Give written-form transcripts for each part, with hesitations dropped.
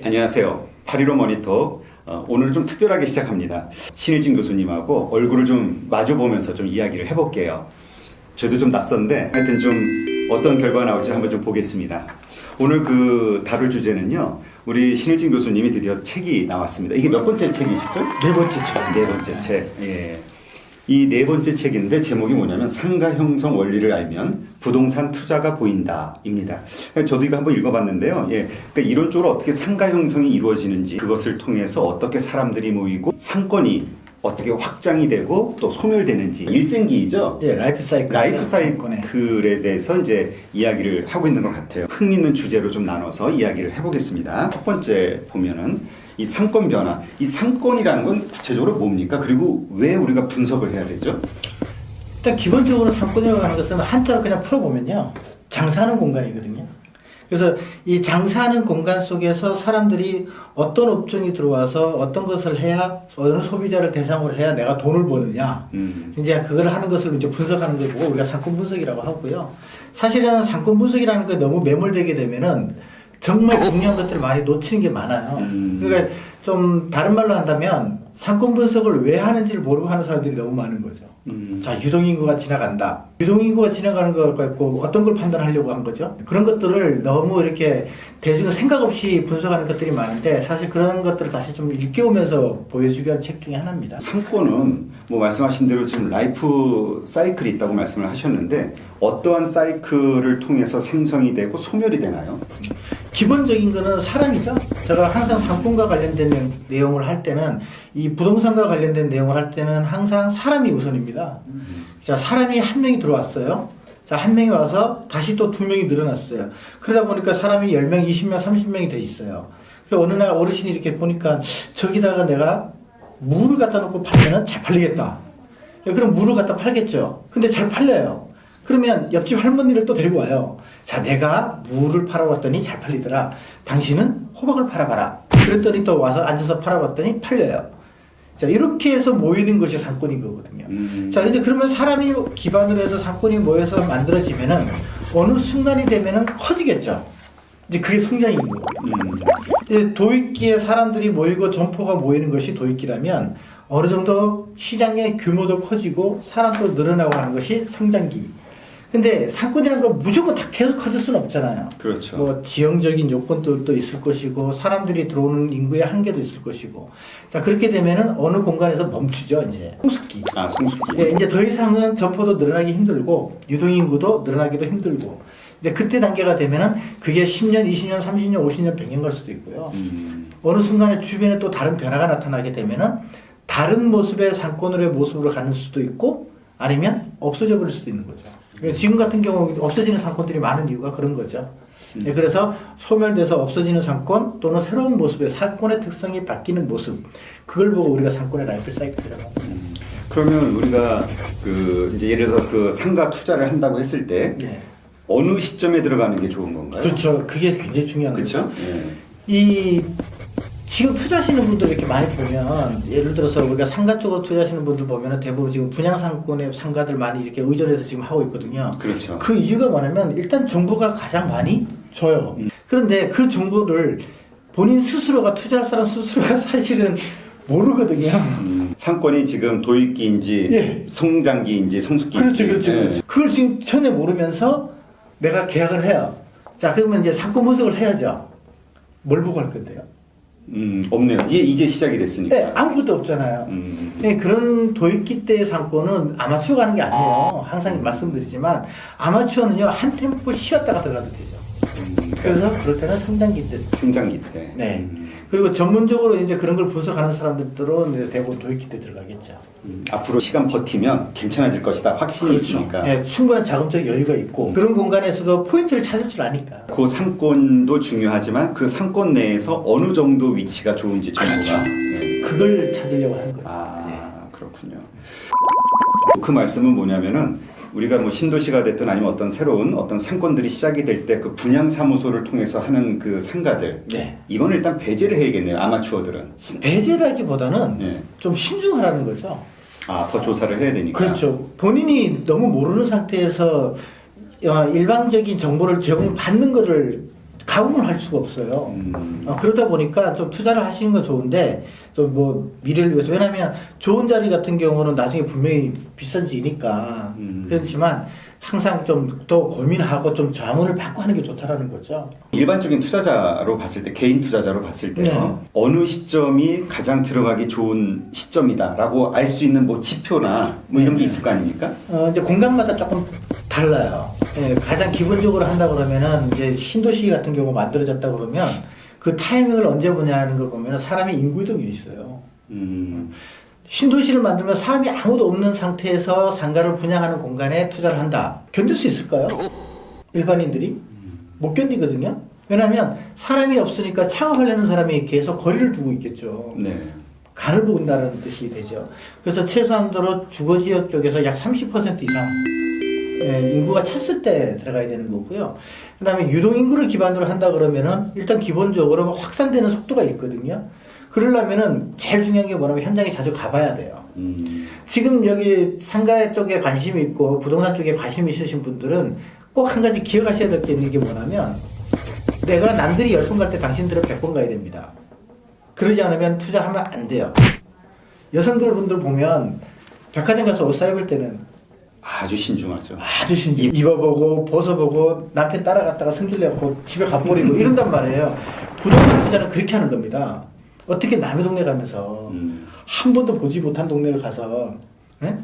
안녕하세요. 8.15 모니터. 오늘 좀 특별하게 시작합니다. 신일진 교수님하고 얼굴을 좀 마주보면서 좀 이야기를 해볼게요. 저도 좀 낯선데 하여튼 좀 어떤 결과가 나올지 한번 좀 보겠습니다. 오늘 다룰 주제는요. 우리 신일진 교수님이 드디어 책이 나왔습니다. 이게 몇 번째 책이시죠? 네 번째 책. 네 번째 책. 예. 이 네 번째 책인데 제목이 뭐냐면 상가 형성 원리를 알면 부동산 투자가 보인다입니다. 저도 이거 한번 읽어봤는데요. 예, 그러니까 이론적으로 어떻게 상가 형성이 이루어지는지 그것을 통해서 어떻게 사람들이 모이고 상권이 어떻게 확장이 되고 또 소멸되는지 일생기이죠. 예, 라이프 사이클. 라이프 사이클에 대해서 이제 이야기를 하고 있는 것 같아요. 흥미있는 주제로 좀 나눠서 이야기를 해보겠습니다. 첫 번째 보면은 이 상권 변화. 이 상권이라는 건 구체적으로 뭡니까? 그리고 왜 우리가 분석을 해야 되죠? 일단 기본적으로 상권이라고 하는 것은 한자로 그냥 풀어보면요. 장사하는 공간이거든요. 그래서 이 장사하는 공간 속에서 사람들이 어떤 업종이 들어와서 어떤 것을 해야 어느 소비자를 대상으로 해야 내가 돈을 버느냐. 이제 그걸 하는 것을 이제 분석하는 걸 보고 우리가 상권 분석이라고 하고요. 사실은 상권 분석이라는 게 너무 매몰되게 되면은 정말 중요한 것들을 많이 놓치는 게 많아요. 그러니까 좀 다른 말로 한다면 상권 분석을 왜 하는지를 모르고 하는 사람들이 너무 많은 거죠. 자, 유동인구가 지나간다. 유동인구가 지나가는 걸 갖고 어떤 걸 판단하려고 한 거죠. 그런 것들을 너무 이렇게 대중의 생각 없이 분석하는 것들이 많은데 사실 그런 것들을 다시 좀 일깨우면서 보여주기 위한 책 중에 하나입니다. 상권은 뭐 말씀하신 대로 지금 라이프 사이클이 있다고 말씀을 하셨는데 어떠한 사이클을 통해서 생성이 되고 소멸이 되나요? 기본적인 거는 사람이죠. 제가 항상 상권과 관련된 내용을 할 때는 이 부동산과 관련된 내용을 할 때는 항상 사람이 우선입니다. 자, 사람이 한 명이 들어왔어요. 자, 한 명이 와서 다시 또 두 명이 늘어났어요. 그러다 보니까 사람이 10명, 20명, 30명이 돼 있어요. 그래서 어느 날 어르신이 이렇게 보니까 저기다가 내가 물을 갖다 놓고 팔면은 잘 팔리겠다. 그럼 물을 갖다 팔겠죠. 근데 잘 팔려요. 그러면 옆집 할머니를 또 데리고 와요. 자, 내가 물을 팔아봤더니 잘 팔리더라. 당신은 호박을 팔아봐라. 그랬더니 또 와서 앉아서 팔아봤더니 팔려요. 자, 이렇게 해서 모이는 것이 상권인 거거든요. 자, 이제 그러면 사람이 기반으로 해서 상권이 모여서 만들어지면은 어느 순간이 되면은 커지겠죠. 이제 그게 성장인 거고. 이제 도입기에 사람들이 모이고 점포가 모이는 것이 도입기라면 어느 정도 시장의 규모도 커지고 사람도 늘어나고 하는 것이 성장기. 근데 상권이라는 건 무조건 다 계속 커질 수는 없잖아요. 그렇죠. 뭐 지형적인 요건들도 있을 것이고 사람들이 들어오는 인구의 한계도 있을 것이고. 자, 그렇게 되면은 어느 공간에서 멈추죠, 이제. 성숙기. 아, 성숙기. 예, 이제 더 이상은 점포도 늘어나기 힘들고 유동인구도 늘어나기도 힘들고. 이제 그때 단계가 되면은 그게 10년, 20년, 30년, 50년, 100년 갈 수도 있고요. 어느 순간에 주변에 또 다른 변화가 나타나게 되면은 다른 모습의 상권으로의 모습으로 가는 수도 있고 아니면 없어져 버릴 수도 있는 거죠. 지금 같은 경우 없어지는 상권들이 많은 이유가 그런 거죠. 예, 그래서 소멸돼서 없어지는 상권 또는 새로운 모습의 상권의 특성이 바뀌는 모습 그걸 보고 우리가 상권의 라이프 사이클이라고 합니다. 그러면 우리가 이제 예를 들어서 상가 투자를 한다고 했을 때 예. 어느 시점에 들어가는 게 좋은 건가요? 그렇죠. 그게 굉장히 중요한 그렇죠. 거죠. 예. 지금 투자하시는 분들 이렇게 많이 보면 예를 들어서 우리가 상가 쪽으로 투자하시는 분들 보면 대부분 지금 분양 상권의 상가들 많이 이렇게 의존해서 지금 하고 있거든요. 그렇죠. 그 이유가 뭐냐면 일단 정보가 가장 많이 줘요. 그런데 그 정보를 본인 스스로가 투자할 사람 스스로가 사실은 모르거든요. 상권이 지금 도입기인지 예. 성장기인지 성숙기인지. 그렇죠. 그걸 지금 전혀 모르면서 내가 계약을 해요. 자, 그러면 이제 상권 분석을 해야죠. 뭘 보고 할 건데요? 없네요. 이제 시작이 됐으니까. 네, 아무것도 없잖아요. 네, 그런 도입기 때의 상권은 아마추어가 하는 게 아니에요. 항상 말씀드리지만 아마추어는요 한 템포 쉬었다가 들어가도 되죠. 그래서 그럴 때는 성장기 때. 성장기 때. 네. 그리고 전문적으로 이제 그런 걸 분석하는 사람들은 이제 대부분 도입기 때 들어가겠죠. 앞으로 시간 버티면 괜찮아질 것이다. 확신이 그렇죠. 있으니까. 네, 충분한 자금적 여유가 있고 그런 공간에서도 포인트를 찾을 줄 아니까. 그 상권도 중요하지만 그 상권 내에서 어느 정도 위치가 좋은지 정보가. 그렇죠. 네. 그걸 찾으려고 하는 거죠. 그렇군요. 그 말씀은 뭐냐면은 우리가 뭐 신도시가 됐든 아니면 어떤 새로운 어떤 상권들이 시작이 될 때 그 분양 사무소를 통해서 하는 그 상가들. 네. 이건 일단 배제를 해야겠네요. 아마추어들은. 배제라기보다는 네. 좀 신중하라는 거죠. 더 조사를 해야 되니까. 그렇죠. 본인이 너무 모르는 상태에서 일반적인 정보를 제공받는 거를 가공을 할 수가 없어요. 그러다 보니까 좀 투자를 하시는 건 좋은데 좀 뭐 미래를 위해서 왜냐하면 좋은 자리 같은 경우는 나중에 분명히 비싼 지니까 그렇지만 항상 좀 더 고민하고 좀 자문을 받고 하는 게 좋다라는 거죠. 일반적인 투자자로 봤을 때, 개인 투자자로 봤을 때요, 네. 어느 시점이 가장 들어가기 좋은 시점이다라고 알 수 있는 뭐 지표나 뭐 이런 게 있을 거 아닙니까? 이제 공간마다 조금 달라요. 예, 가장 기본적으로 한다 그러면은 이제 신도시 같은 경우 만들어졌다 그러면 그 타이밍을 언제 보냐는 걸 보면 사람의 인구 이동이 있어요. 신도시를 만들면 사람이 아무도 없는 상태에서 상가를 분양하는 공간에 투자를 한다. 견딜 수 있을까요? 일반인들이? 못 견디거든요. 왜냐하면 사람이 없으니까 창업하려는 사람이 계속 거리를 두고 있겠죠. 네. 간을 보인다는 뜻이 되죠. 그래서 최소한도로 주거지역 쪽에서 약 30% 이상 인구가 찼을 때 들어가야 되는 거고요. 그 다음에 유동인구를 기반으로 한다 그러면은 일단 기본적으로 확산되는 속도가 있거든요. 그러려면은 제일 중요한 게 뭐냐면 현장에 자주 가봐야 돼요. 지금 여기 상가 쪽에 관심이 있고 부동산 쪽에 관심이 있으신 분들은 꼭 한 가지 기억하셔야 될 게 있는 게 뭐냐면 내가 남들이 10번 갈 때 당신들은 100번 가야 됩니다. 그러지 않으면 투자하면 안 돼요. 여성들 분들 보면 백화점 가서 옷 사입을 때는 아주 신중하죠. 아주 신기 입어보고 벗어보고 남편 따라갔다가 성질내고 집에 가버리고 이런단 말이에요. 부동산 투자는 그렇게 하는 겁니다. 어떻게 남의 동네 가면서 한 번도 보지 못한 동네를 가서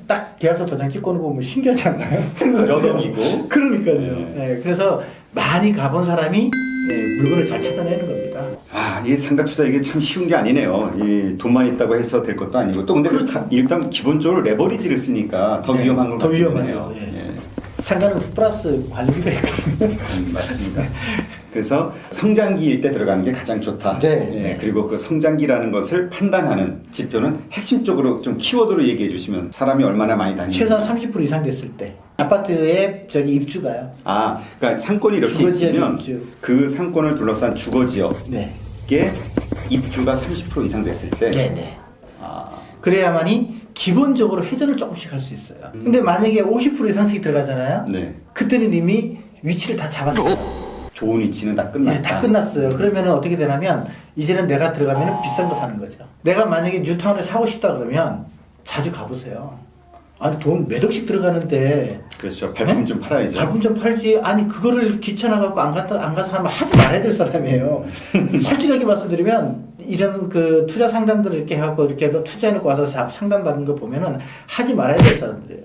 딱 계약서 도장 찍고 보면 신기하지 않나요? 여동이고. 그러니까요. 네. 네, 그래서 많이 가본 사람이 물건을 잘 찾아내는 겁니다. 아, 이 상가 투자 이게 참 쉬운 게 아니네요. 이 돈만 있다고 해서 될 것도 아니고 또 근데 그렇죠. 일단 기본적으로 레버리지를 쓰니까 더 네, 위험한 걸 더 같긴 위험하죠. 해요. 예. 예. 상가는 플러스 관리비가 있거든요. 맞습니다. 그래서 성장기일 때 들어가는 게 가장 좋다. 네. 예, 네. 그리고 그 성장기라는 것을 판단하는 지표는 핵심적으로 좀 키워드로 얘기해 주시면 사람이 얼마나 많이 다니는지. 최소한 30% 이상 됐을 때 아파트에 저기 입주가요. 아, 그러니까 상권이 이렇게 주거지역 있으면 입주. 그 상권을 둘러싼 주거지역에 네. 입주가 30% 이상 됐을 때. 네네. 아, 그래야만이 기본적으로 회전을 조금씩 할 수 있어요. 근데 만약에 50% 이상씩 들어가잖아요. 네. 그때는 이미 위치를 다 잡았어요. 좋은 위치는 다 끝났다. 네, 다 끝났어요. 그러면은 어떻게 되냐면 이제는 내가 들어가면 비싼 거 사는 거죠. 내가 만약에 뉴타운에 사고 싶다 그러면 자주 가보세요. 아니 돈 몇 억씩 들어가는데 그렇죠. 발품 좀 팔아야죠. 발품 좀 팔지. 아니 그거를 귀찮아 갖고 안 가서 하면 하지 말아야 될 사람이에요. 솔직하게 말씀드리면 이런 그 투자 상담들을 이렇게 하고 이렇게 투자해놓고 와서 상담 받는 거 보면은 하지 말아야 될 사람들이에요.